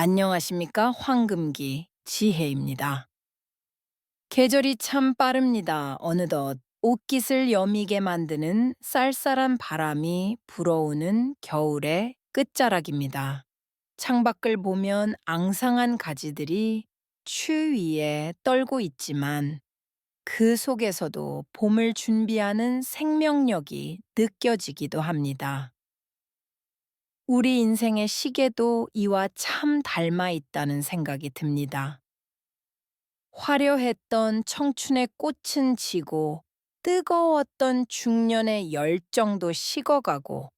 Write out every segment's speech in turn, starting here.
안녕하십니까? 황금기 지혜입니다. 계절이 참 빠릅니다. 어느덧 옷깃을 여미게 만드는 쌀쌀한 바람이 불어오는 겨울의 끝자락입니다. 창밖을 보면 앙상한 가지들이 추위에 떨고 있지만 그 속에서도 봄을 준비하는 생명력이 느껴지기도 합니다. 우리 인생의 시계도 이와 참 닮아 있다는 생각이 듭니다. 화려했던 청춘의 꽃은 지고 뜨거웠던 중년의 열정도 식어가고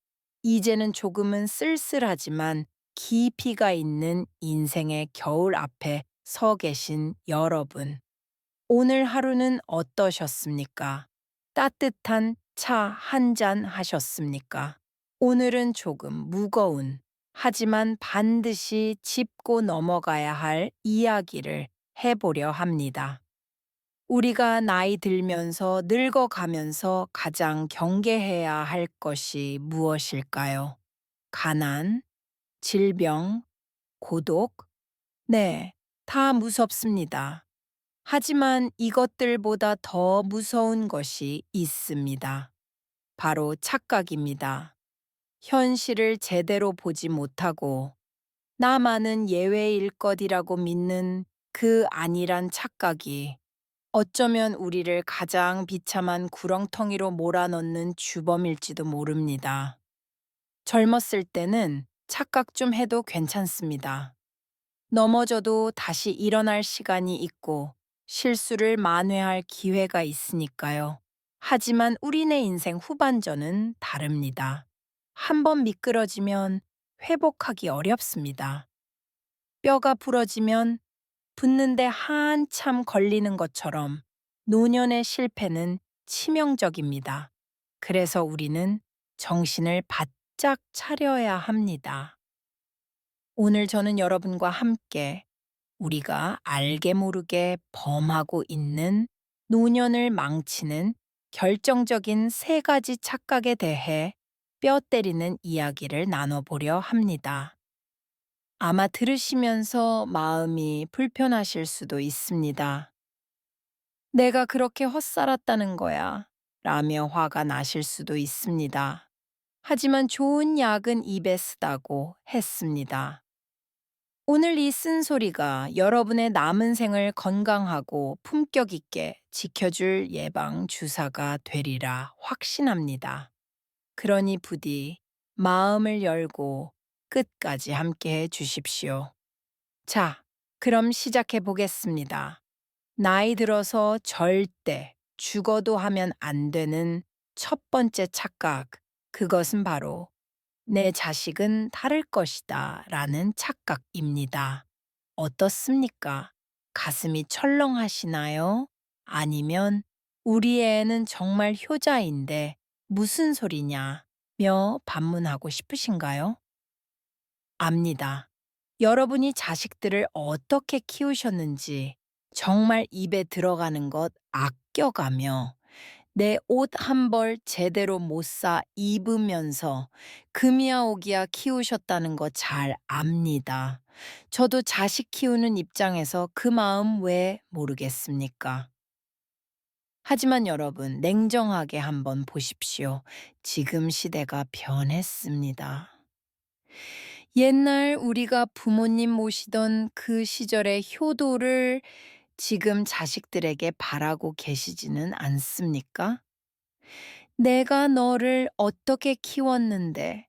이제는 조금은 쓸쓸하지만 깊이가 있는 인생의 겨울 앞에 서 계신 여러분. 오늘 하루는 어떠셨습니까? 따뜻한 차 한 잔 하셨습니까? 오늘은 조금 무거운, 하지만 반드시 짚고 넘어가야 할 이야기를 해보려 합니다. 우리가 나이 들면서 늙어가면서 가장 경계해야 할 것이 무엇일까요? 가난, 질병, 고독? 네, 다 무섭습니다. 하지만 이것들보다 더 무서운 것이 있습니다. 바로 착각입니다. 현실을 제대로 보지 못하고 나만은 예외일 것이라고 믿는 그 안일한 착각이 어쩌면 우리를 가장 비참한 구렁텅이로 몰아넣는 주범일지도 모릅니다. 젊었을 때는 착각 좀 해도 괜찮습니다. 넘어져도 다시 일어날 시간이 있고 실수를 만회할 기회가 있으니까요. 하지만 우리네 인생 후반전은 다릅니다. 한 번 미끄러지면 회복하기 어렵습니다. 뼈가 부러지면 붙는데 한참 걸리는 것처럼 노년의 실패는 치명적입니다. 그래서 우리는 정신을 바짝 차려야 합니다. 오늘 저는 여러분과 함께 우리가 알게 모르게 범하고 있는 노년을 망치는 결정적인 세 가지 착각에 대해 뼈 때리는 이야기를 나눠보려 합니다. 아마 들으시면서 마음이 불편하실 수도 있습니다. 내가 그렇게 헛살았다는 거야 라며 화가 나실 수도 있습니다. 하지만 좋은 약은 입에 쓰다고 했습니다. 오늘 이 쓴소리가 여러분의 남은 생을 건강하고 품격 있게 지켜줄 예방 주사가 되리라 확신합니다. 그러니 부디 마음을 열고 끝까지 함께 해 주십시오. 자, 그럼 시작해 보겠습니다. 나이 들어서 절대 죽어도 하면 안 되는 첫 번째 착각, 그것은 바로 내 자식은 다를 것이다 라는 착각입니다. 어떻습니까? 가슴이 철렁하시나요? 아니면 우리 애는 정말 효자인데 무슨 소리냐? 며 반문하고 싶으신가요? 압니다. 여러분이 자식들을 어떻게 키우셨는지 정말 입에 들어가는 것 아껴가며 내 옷 한 벌 제대로 못 사 입으면서 금이야 오기야 키우셨다는 거 잘 압니다. 저도 자식 키우는 입장에서 그 마음 왜 모르겠습니까? 하지만 여러분, 냉정하게 한번 보십시오. 지금 시대가 변했습니다. 옛날 우리가 부모님 모시던 그 시절의 효도를 지금 자식들에게 바라고 계시지는 않습니까? 내가 너를 어떻게 키웠는데,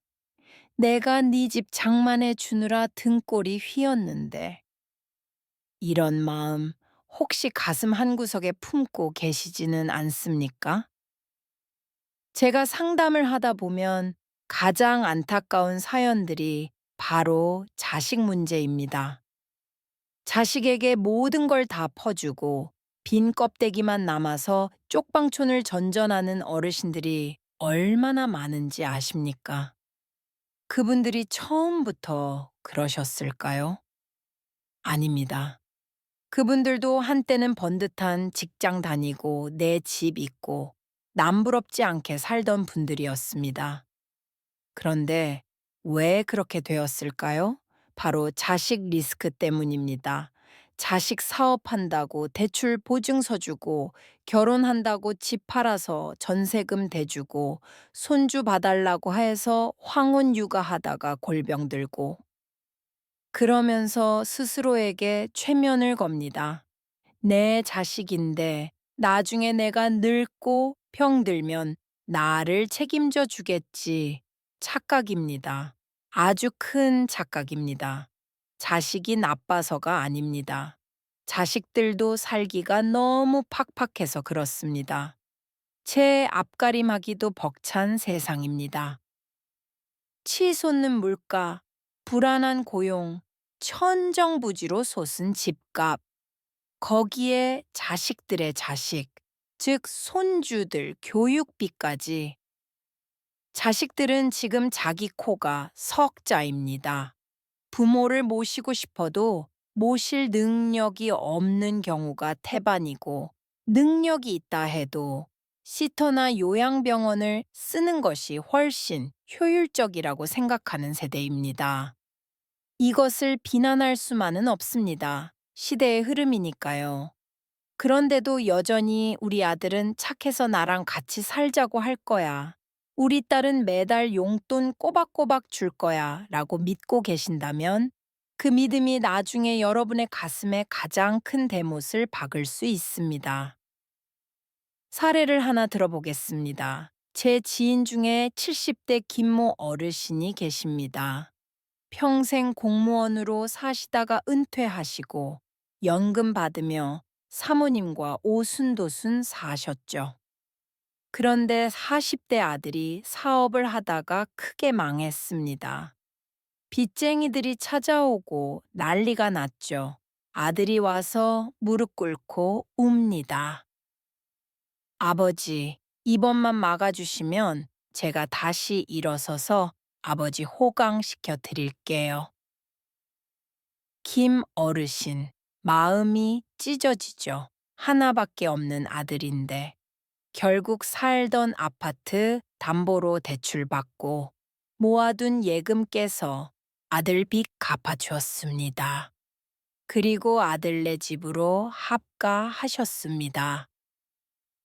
내가 네 집 장만해 주느라 등골이 휘었는데, 이런 마음 혹시 가슴 한구석에 품고 계시지는 않습니까? 제가 상담을 하다 보면 가장 안타까운 사연들이 바로 자식 문제입니다. 자식에게 모든 걸 다 퍼주고 빈 껍데기만 남아서 쪽방촌을 전전하는 어르신들이 얼마나 많은지 아십니까? 그분들이 처음부터 그러셨을까요? 아닙니다. 그분들도 한때는 번듯한 직장 다니고 내 집 있고 남부럽지 않게 살던 분들이었습니다. 그런데 왜 그렇게 되었을까요? 바로 자식 리스크 때문입니다. 자식 사업한다고 대출 보증서 주고, 결혼한다고 집 팔아서 전세금 대주고, 손주 봐달라고 해서 황혼 육아하다가 골병 들고, 그러면서 스스로에게 최면을 겁니다. 내 자식인데 나중에 내가 늙고 병들면 나를 책임져 주겠지. 착각입니다. 아주 큰 착각입니다. 자식이 나빠서가 아닙니다. 자식들도 살기가 너무 팍팍해서 그렇습니다. 제 앞가림하기도 벅찬 세상입니다. 치솟는 물가, 불안한 고용, 천정부지로 솟은 집값, 거기에 자식들의 자식, 즉 손주들 교육비까지. 자식들은 지금 자기 코가 석자입니다. 부모를 모시고 싶어도 모실 능력이 없는 경우가 태반이고, 능력이 있다 해도 시터나 요양병원을 쓰는 것이 훨씬 효율적이라고 생각하는 세대입니다. 이것을 비난할 수만은 없습니다. 시대의 흐름이니까요. 그런데도 여전히 우리 아들은 착해서 나랑 같이 살자고 할 거야. 우리 딸은 매달 용돈 꼬박꼬박 줄 거야 라고 믿고 계신다면, 그 믿음이 나중에 여러분의 가슴에 가장 큰 대못을 박을 수 있습니다. 사례를 하나 들어보겠습니다. 제 지인 중에 70대 김모 어르신이 계십니다. 평생 공무원으로 사시다가 은퇴하시고 연금 받으며 사모님과 오순도순 사셨죠. 그런데 40대 아들이 사업을 하다가 크게 망했습니다. 빚쟁이들이 찾아오고 난리가 났죠. 아들이 와서 무릎 꿇고 웁니다. 아버지, 이번만 막아주시면 제가 다시 일어서서 아버지 호강시켜 드릴게요. 김 어르신, 마음이 찢어지죠. 하나밖에 없는 아들인데. 결국 살던 아파트 담보로 대출받고 모아둔 예금 깨서 아들 빚 갚아주었습니다. 그리고 아들네 집으로 합가하셨습니다.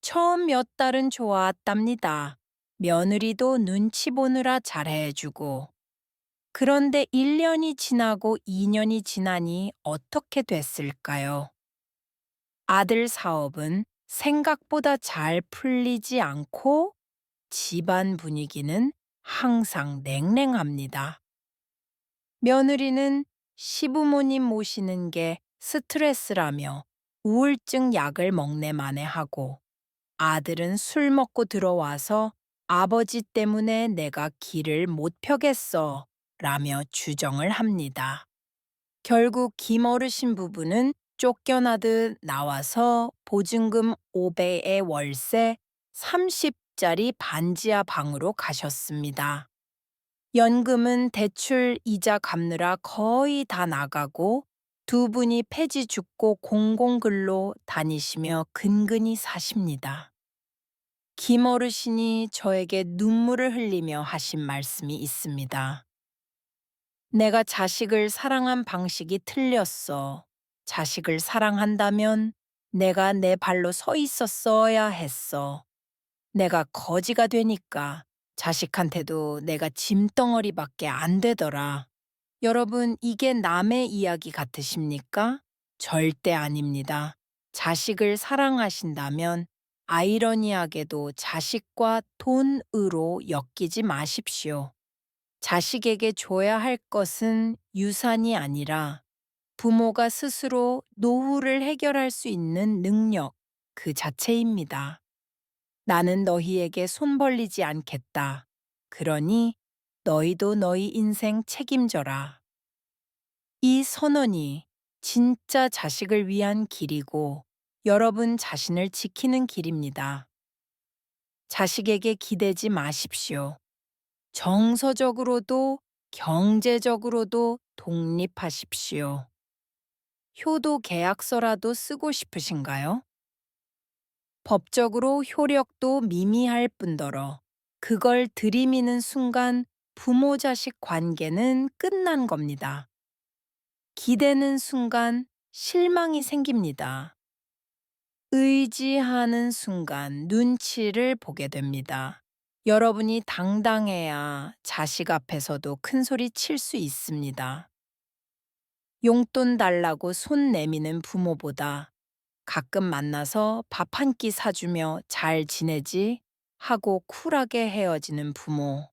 처음 몇 달은 좋았답니다. 며느리도 눈치 보느라 잘해주고. 그런데 1년이 지나고 2년이 지나니 어떻게 됐을까요? 아들 사업은 생각보다 잘 풀리지 않고 집안 분위기는 항상 냉랭합니다. 며느리는 시부모님 모시는 게 스트레스라며 우울증 약을 먹네 마네하고, 아들은 술 먹고 들어와서 아버지 때문에 내가 길을 못 펴겠어 라며 주정을 합니다. 결국 김어르신 부부는 쫓겨나듯 나와서 보증금 5배의 월세 30짜리 반지하 방으로 가셨습니다. 연금은 대출 이자 갚느라 거의 다 나가고, 두 분이 폐지 죽고 공공근로 다니시며 근근히 사십니다. 김어르신이 저에게 눈물을 흘리며 하신 말씀이 있습니다. 내가 자식을 사랑한 방식이 틀렸어. 자식을 사랑한다면 내가 내 발로 서 있었어야 했어. 내가 거지가 되니까 자식한테도 내가 짐덩어리밖에 안 되더라. 여러분, 이게 남의 이야기 같으십니까? 절대 아닙니다. 자식을 사랑하신다면 아이러니하게도 자식과 돈으로 엮이지 마십시오. 자식에게 줘야 할 것은 유산이 아니라 부모가 스스로 노후를 해결할 수 있는 능력 그 자체입니다. 나는 너희에게 손 벌리지 않겠다. 그러니 너희도 너희 인생 책임져라. 이 선언이 진짜 자식을 위한 길이고 여러분 자신을 지키는 길입니다. 자식에게 기대지 마십시오. 정서적으로도 경제적으로도 독립하십시오. 효도 계약서라도 쓰고 싶으신가요? 법적으로 효력도 미미할 뿐더러 그걸 들이미는 순간 부모 자식 관계는 끝난 겁니다. 기대는 순간 실망이 생깁니다. 의지하는 순간 눈치를 보게 됩니다. 여러분이 당당해야 자식 앞에서도 큰 소리 칠 수 있습니다. 용돈 달라고 손 내미는 부모보다 가끔 만나서 밥 한 끼 사주며 잘 지내지 하고 쿨하게 헤어지는 부모.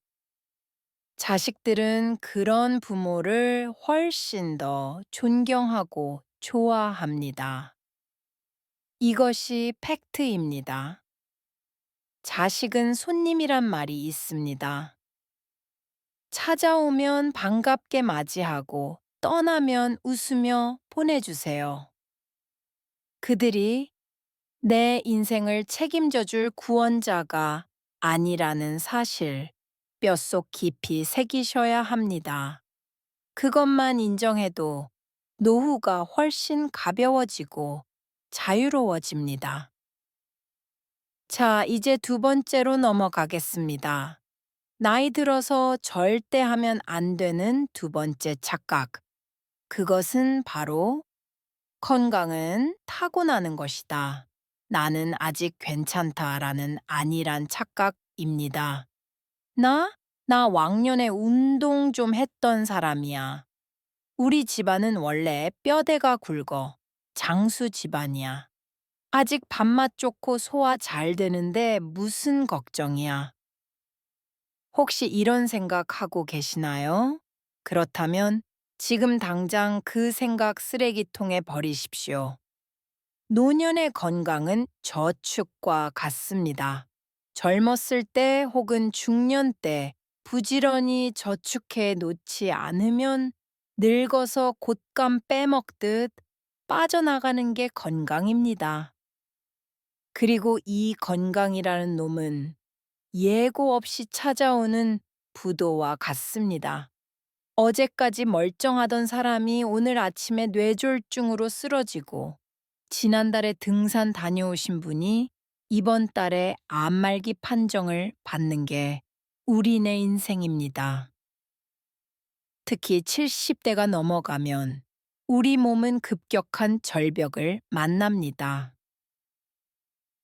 자식들은 그런 부모를 훨씬 더 존경하고 좋아합니다. 이것이 팩트입니다. 자식은 손님이란 말이 있습니다. 찾아오면 반갑게 맞이하고 떠나면 웃으며 보내주세요. 그들이 내 인생을 책임져 줄 구원자가 아니라는 사실 뼛속 깊이 새기셔야 합니다. 그것만 인정해도 노후가 훨씬 가벼워지고 자유로워집니다. 자, 이제 두 번째로 넘어가겠습니다. 나이 들어서 절대 하면 안 되는 두 번째 착각. 그것은 바로 건강은 타고나는 것이다. 나는 아직 괜찮다라는 안일한 착각입니다. 나 왕년에 운동 좀 했던 사람이야. 우리 집안은 원래 뼈대가 굵어. 장수 집안이야. 아직 밥맛 좋고 소화 잘 되는데 무슨 걱정이야. 혹시 이런 생각하고 계시나요? 그렇다면 지금 당장 그 생각 쓰레기통에 버리십시오. 노년의 건강은 저축과 같습니다. 젊었을 때 혹은 중년 때 부지런히 저축해 놓지 않으면 늙어서 곶감 빼먹듯 빠져나가는 게 건강입니다. 그리고 이 건강이라는 놈은 예고 없이 찾아오는 부도와 같습니다. 어제까지 멀쩡하던 사람이 오늘 아침에 뇌졸중으로 쓰러지고 지난달에 등산 다녀오신 분이 이번 달에 암말기 판정을 받는 게 우리네 인생입니다. 특히 70대가 넘어가면 우리 몸은 급격한 절벽을 만납니다.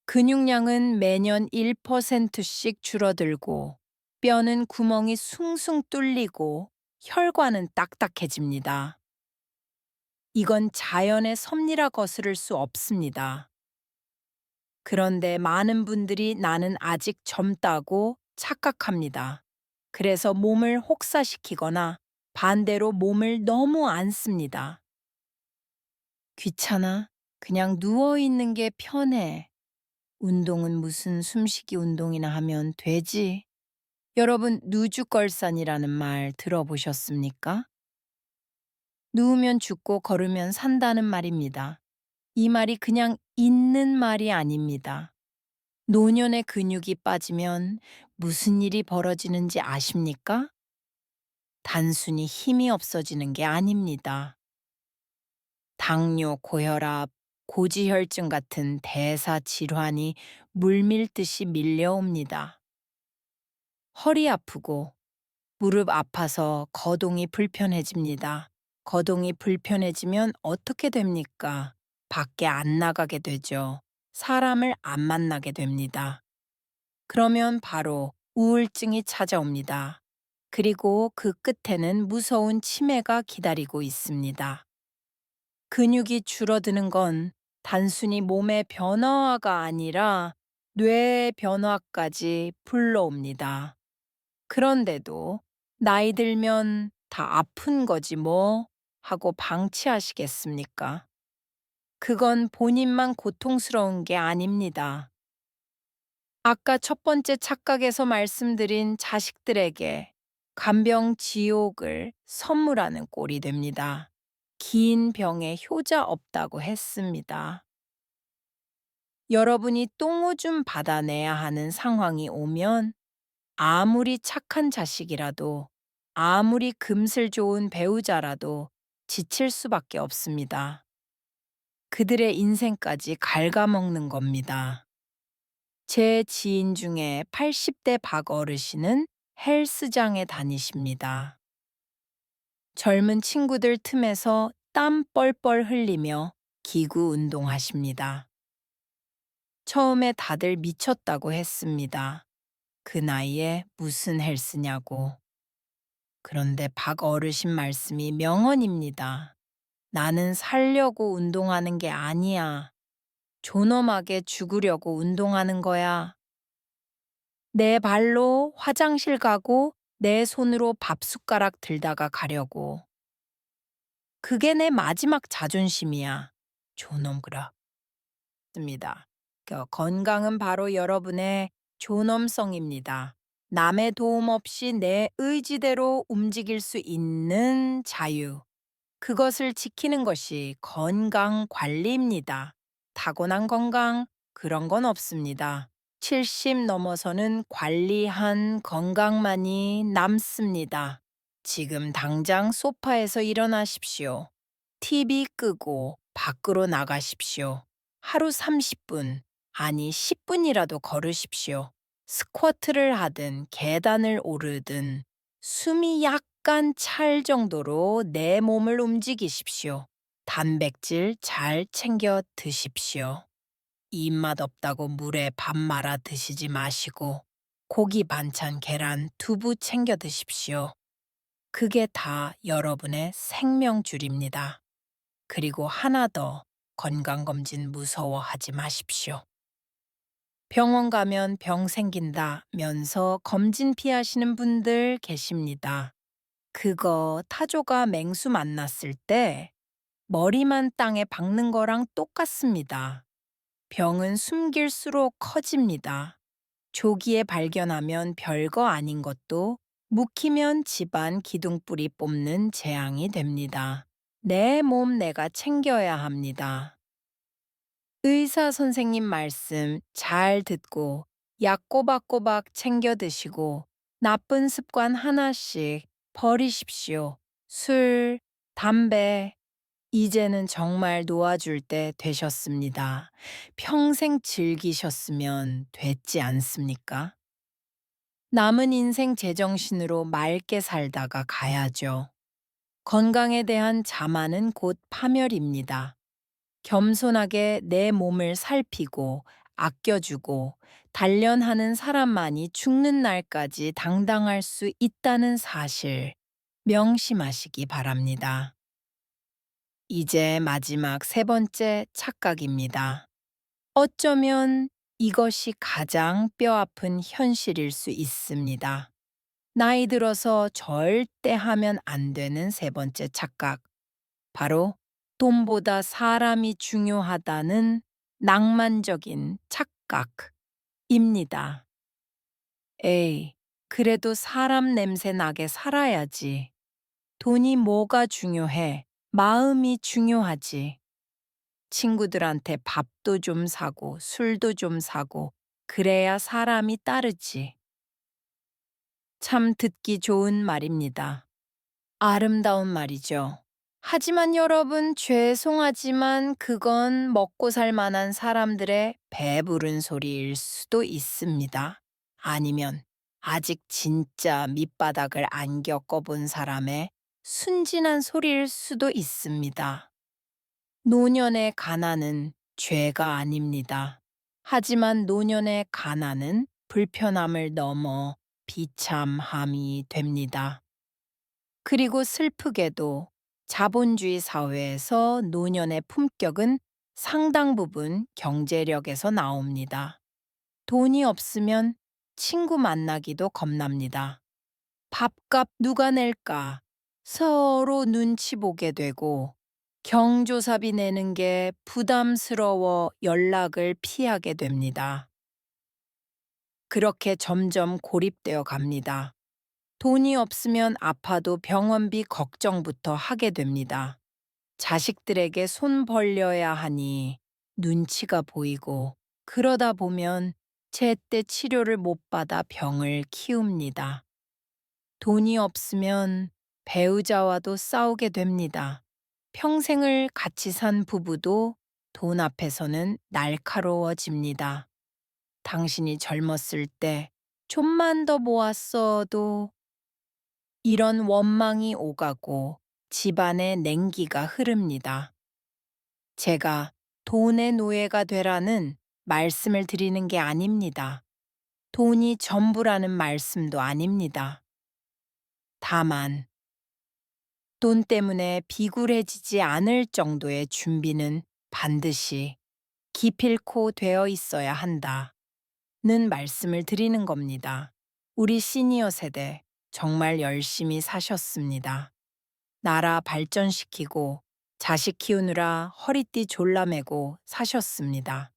근육량은 매년 1%씩 줄어들고 뼈는 구멍이 숭숭 뚫리고 혈관은 딱딱해집니다. 이건 자연의 섭리라 거스를 수 없습니다. 그런데 많은 분들이 나는 아직 젊다고 착각합니다. 그래서 몸을 혹사시키거나 반대로 몸을 너무 안 씁니다. 귀찮아. 그냥 누워있는 게 편해. 운동은 무슨 숨쉬기 운동이나 하면 되지. 여러분, 누주걸산이라는 말 들어보셨습니까? 누우면 죽고 걸으면 산다는 말입니다. 이 말이 그냥 있는 말이 아닙니다. 노년의 근육이 빠지면 무슨 일이 벌어지는지 아십니까? 단순히 힘이 없어지는 게 아닙니다. 당뇨, 고혈압, 고지혈증 같은 대사 질환이 물밀듯이 밀려옵니다. 허리 아프고 무릎 아파서 거동이 불편해집니다. 거동이 불편해지면 어떻게 됩니까? 밖에 안 나가게 되죠. 사람을 안 만나게 됩니다. 그러면 바로 우울증이 찾아옵니다. 그리고 그 끝에는 무서운 치매가 기다리고 있습니다. 근육이 줄어드는 건 단순히 몸의 변화가 아니라 뇌의 변화까지 불러옵니다. 그런데도 나이 들면 다 아픈 거지 뭐 하고 방치하시겠습니까? 그건 본인만 고통스러운 게 아닙니다. 아까 첫 번째 착각에서 말씀드린 자식들에게 간병 지옥을 선물하는 꼴이 됩니다. 긴 병에 효자 없다고 했습니다. 여러분이 똥오줌 받아내야 하는 상황이 오면 아무리 착한 자식이라도 아무리 금슬 좋은 배우자라도 지칠 수밖에 없습니다. 그들의 인생까지 갉아먹는 겁니다. 제 지인 중에 80대 박 어르신은 헬스장에 다니십니다. 젊은 친구들 틈에서 땀 뻘뻘 흘리며 기구 운동하십니다. 처음에 다들 미쳤다고 했습니다. 그 나이에 무슨 헬스냐고. 그런데 박 어르신 말씀이 명언입니다. 나는 살려고 운동하는 게 아니야. 존엄하게 죽으려고 운동하는 거야. 내 발로 화장실 가고 내 손으로 밥 숟가락 들다가 가려고. 그게 내 마지막 자존심이야. 존엄 그렇습니다. 건강은 바로 여러분의 존엄성입니다. 남의 도움 없이 내 의지대로 움직일 수 있는 자유. 그것을 지키는 것이 건강 관리입니다. 타고난 건강, 그런 건 없습니다. 70 넘어서는 관리한 건강만이 남습니다. 지금 당장 소파에서 일어나십시오. TV 끄고 밖으로 나가십시오. 하루 30분, 아니 10분이라도 걸으십시오. 스쿼트를 하든 계단을 오르든 숨이 약간 찰 정도로 내 몸을 움직이십시오. 단백질 잘 챙겨 드십시오. 입맛 없다고 물에 밥 말아 드시지 마시고 고기 반찬 계란 두부 챙겨 드십시오. 그게 다 여러분의 생명줄입니다. 그리고 하나 더, 건강검진 무서워하지 마십시오. 병원 가면 병 생긴다면서 검진 피하시는 분들 계십니다. 그거 타조가 맹수 만났을 때 머리만 땅에 박는 거랑 똑같습니다. 병은 숨길수록 커집니다. 조기에 발견하면 별거 아닌 것도 묵히면 집안 기둥뿌리 뽑는 재앙이 됩니다. 내 몸 내가 챙겨야 합니다. 의사 선생님 말씀 잘 듣고 약 꼬박꼬박 챙겨 드시고 나쁜 습관 하나씩 버리십시오. 술, 담배, 이제는 정말 놓아줄 때 되셨습니다. 평생 즐기셨으면 됐지 않습니까? 남은 인생 제정신으로 맑게 살다가 가야죠. 건강에 대한 자만은 곧 파멸입니다. 겸손하게 내 몸을 살피고 아껴주고 단련하는 사람만이 죽는 날까지 당당할 수 있다는 사실 명심하시기 바랍니다. 이제 마지막 세 번째 착각입니다. 어쩌면 이것이 가장 뼈아픈 현실일 수 있습니다. 나이 들어서 절대 하면 안 되는 세 번째 착각. 바로 돈보다 사람이 중요하다는 낭만적인 착각입니다. 에이, 그래도 사람 냄새 나게 살아야지. 돈이 뭐가 중요해? 마음이 중요하지. 친구들한테 밥도 좀 사고 술도 좀 사고 그래야 사람이 따르지. 참 듣기 좋은 말입니다. 아름다운 말이죠. 하지만 여러분, 죄송하지만 그건 먹고 살 만한 사람들의 배부른 소리일 수도 있습니다. 아니면 아직 진짜 밑바닥을 안 겪어본 사람의 순진한 소리일 수도 있습니다. 노년의 가난은 죄가 아닙니다. 하지만 노년의 가난은 불편함을 넘어 비참함이 됩니다. 그리고 슬프게도 자본주의 사회에서 노년의 품격은 상당 부분 경제력에서 나옵니다. 돈이 없으면 친구 만나기도 겁납니다. 밥값 누가 낼까? 서로 눈치 보게 되고 경조사비 내는 게 부담스러워 연락을 피하게 됩니다. 그렇게 점점 고립되어 갑니다. 돈이 없으면 아파도 병원비 걱정부터 하게 됩니다. 자식들에게 손 벌려야 하니 눈치가 보이고 그러다 보면 제때 치료를 못 받아 병을 키웁니다. 돈이 없으면 배우자와도 싸우게 됩니다. 평생을 같이 산 부부도 돈 앞에서는 날카로워집니다. 당신이 젊었을 때 좀만 더 모았어도 이런 원망이 오가고 집안의 냉기가 흐릅니다. 제가 돈의 노예가 되라는 말씀을 드리는 게 아닙니다. 돈이 전부라는 말씀도 아닙니다. 다만, 돈 때문에 비굴해지지 않을 정도의 준비는 반드시 기필코 되어 있어야 한다는 말씀을 드리는 겁니다. 우리 시니어 세대 정말 열심히 사셨습니다. 나라 발전시키고 자식 키우느라 허리띠 졸라매고 사셨습니다.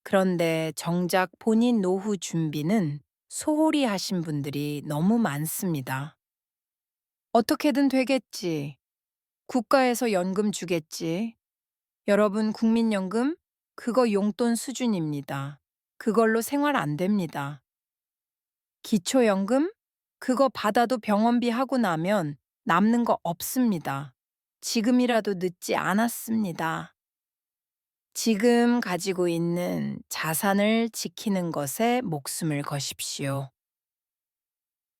그런데 정작 본인 노후 준비는 소홀히 하신 분들이 너무 많습니다. 어떻게든 되겠지. 국가에서 연금 주겠지. 여러분, 국민연금? 그거 용돈 수준입니다. 그걸로 생활 안 됩니다. 기초연금? 그거 받아도 병원비 하고 나면 남는 거 없습니다. 지금이라도 늦지 않았습니다. 지금 가지고 있는 자산을 지키는 것에 목숨을 거십시오.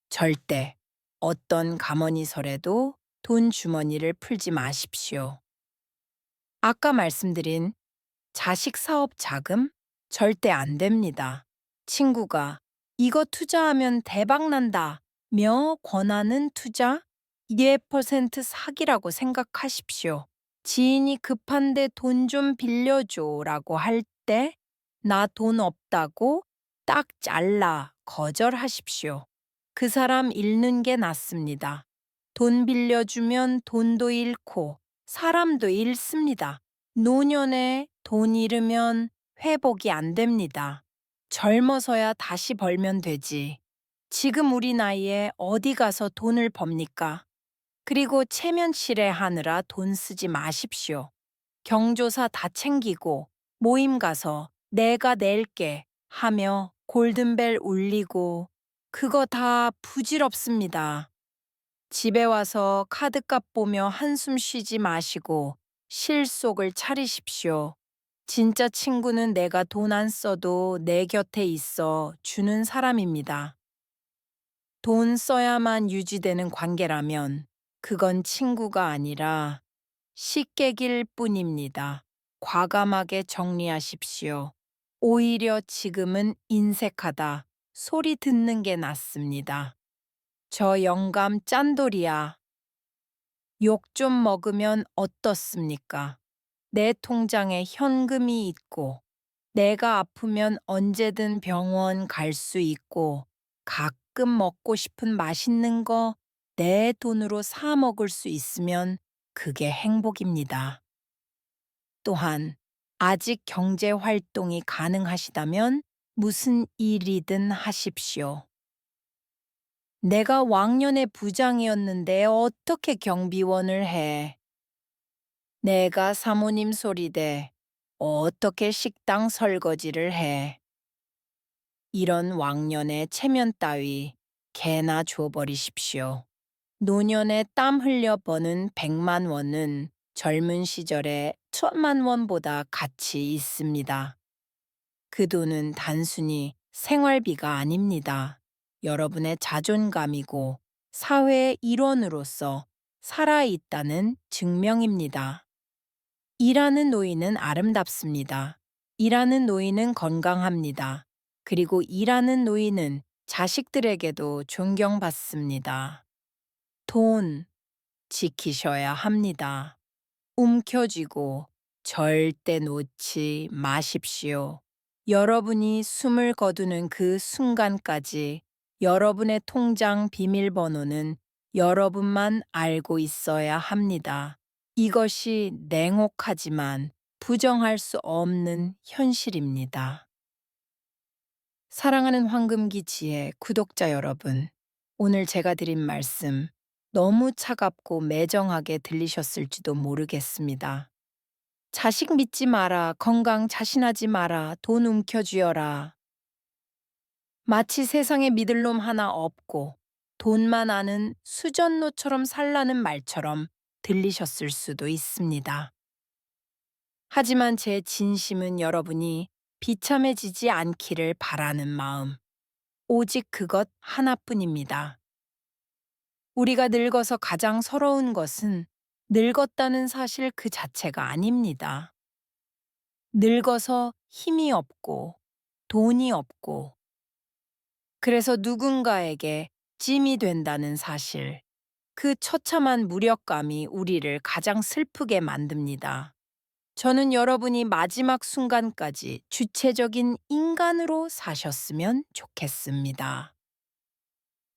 절대 어떤 가머니설에도 돈 주머니를 풀지 마십시오. 아까 말씀드린 자식 사업 자금? 절대 안 됩니다. 친구가 이거 투자하면 대박 난다 며 권하는 투자? 2% 사기라고 생각하십시오. 지인이 급한데 돈 좀 빌려줘 라고 할 때 나 돈 없다고 딱 잘라 거절하십시오. 그 사람 잃는 게 낫습니다. 돈 빌려주면 돈도 잃고 사람도 잃습니다. 노년에 돈 잃으면 회복이 안 됩니다. 젊어서야 다시 벌면 되지. 지금 우리 나이에 어디 가서 돈을 법니까? 그리고 체면치레 하느라 돈 쓰지 마십시오. 경조사 다 챙기고 모임 가서 내가 낼게 하며 골든벨 울리고 그거 다 부질없습니다. 집에 와서 카드값 보며 한숨 쉬지 마시고 실속을 차리십시오. 진짜 친구는 내가 돈 안 써도 내 곁에 있어 주는 사람입니다. 돈 써야만 유지되는 관계라면 그건 친구가 아니라 식객일 뿐입니다. 과감하게 정리하십시오. 오히려 지금은 인색하다 소리 듣는 게 낫습니다. 저 영감 짠돌이야. 욕 좀 먹으면 어떻습니까? 내 통장에 현금이 있고 내가 아프면 언제든 병원 갈 수 있고 가끔 먹고 싶은 맛있는 거 내 돈으로 사 먹을 수 있으면 그게 행복입니다. 또한 아직 경제 활동이 가능하시다면 무슨 일이든 하십시오. 내가 왕년에 부장이었는데 어떻게 경비원을 해? 내가 사모님 소리대 어떻게 식당 설거지를 해? 이런 왕년의 체면 따위 개나 줘버리십시오. 노년에 땀 흘려 버는 100만 원은 젊은 시절에 1000만 원보다 가치 있습니다. 그 돈은 단순히 생활비가 아닙니다. 여러분의 자존감이고 사회의 일원으로서 살아있다는 증명입니다. 일하는 노인은 아름답습니다. 일하는 노인은 건강합니다. 그리고 일하는 노인은 자식들에게도 존경받습니다. 돈 지키셔야 합니다. 움켜쥐고 절대 놓지 마십시오. 여러분이 숨을 거두는 그 순간까지 여러분의 통장 비밀번호는 여러분만 알고 있어야 합니다. 이것이 냉혹하지만 부정할 수 없는 현실입니다. 사랑하는 황금기 지혜 구독자 여러분, 오늘 제가 드린 말씀 너무 차갑고 매정하게 들리셨을지도 모르겠습니다. 자식 믿지 마라, 건강 자신하지 마라, 돈 움켜쥐어라. 마치 세상에 믿을 놈 하나 없고 돈만 아는 수전노처럼 살라는 말처럼 들리셨을 수도 있습니다. 하지만 제 진심은 여러분이 비참해지지 않기를 바라는 마음, 오직 그것 하나뿐입니다. 우리가 늙어서 가장 서러운 것은 늙었다는 사실 그 자체가 아닙니다. 늙어서 힘이 없고 돈이 없고 그래서 누군가에게 짐이 된다는 사실, 그 처참한 무력감이 우리를 가장 슬프게 만듭니다. 저는 여러분이 마지막 순간까지 주체적인 인간으로 사셨으면 좋겠습니다.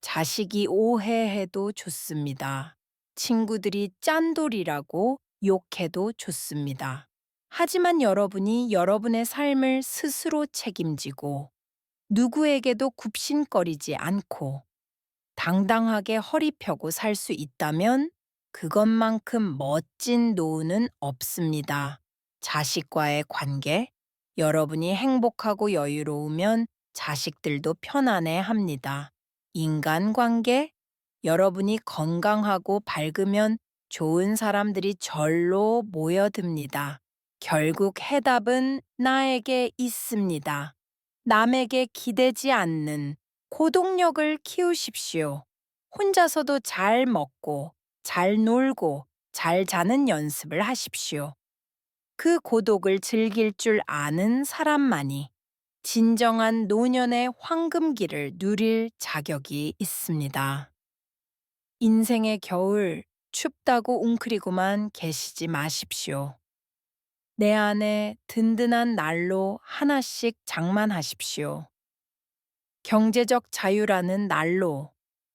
자식이 오해해도 좋습니다. 친구들이 짠돌이라고 욕해도 좋습니다. 하지만 여러분이 여러분의 삶을 스스로 책임지고 누구에게도 굽신거리지 않고 당당하게 허리 펴고 살 수 있다면 그것만큼 멋진 노후는 없습니다. 자식과의 관계, 여러분이 행복하고 여유로우면 자식들도 편안해 합니다. 인간관계, 여러분이 건강하고 밝으면 좋은 사람들이 절로 모여듭니다. 결국 해답은 나에게 있습니다. 남에게 기대지 않는 고동력을 키우십시오. 혼자서도 잘 먹고, 잘 놀고, 잘 자는 연습을 하십시오. 그 고독을 즐길 줄 아는 사람만이 진정한 노년의 황금기를 누릴 자격이 있습니다. 인생의 겨울, 춥다고 웅크리고만 계시지 마십시오. 내 안에 든든한 난로 하나씩 장만하십시오. 경제적 자유라는 난로,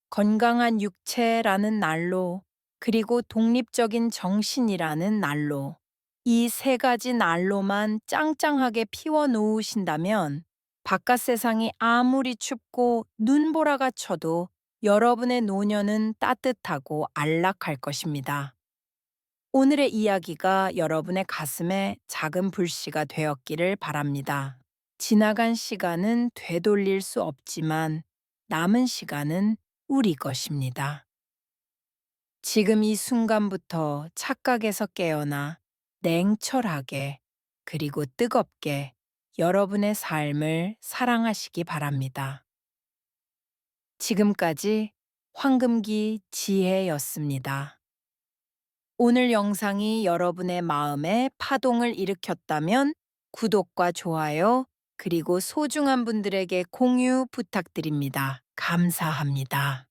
건강한 육체라는 난로, 그리고 독립적인 정신이라는 난로. 이 세 가지 난로만 짱짱하게 피워 놓으신다면 바깥 세상이 아무리 춥고 눈보라가 쳐도 여러분의 노년은 따뜻하고 안락할 것입니다. 오늘의 이야기가 여러분의 가슴에 작은 불씨가 되었기를 바랍니다. 지나간 시간은 되돌릴 수 없지만 남은 시간은 우리 것입니다. 지금 이 순간부터 착각에서 깨어나 냉철하게 그리고 뜨겁게 여러분의 삶을 사랑하시기 바랍니다. 지금까지 황금기 지혜였습니다. 오늘 영상이 여러분의 마음에 파동을 일으켰다면 구독과 좋아요, 그리고 소중한 분들에게 공유 부탁드립니다. 감사합니다.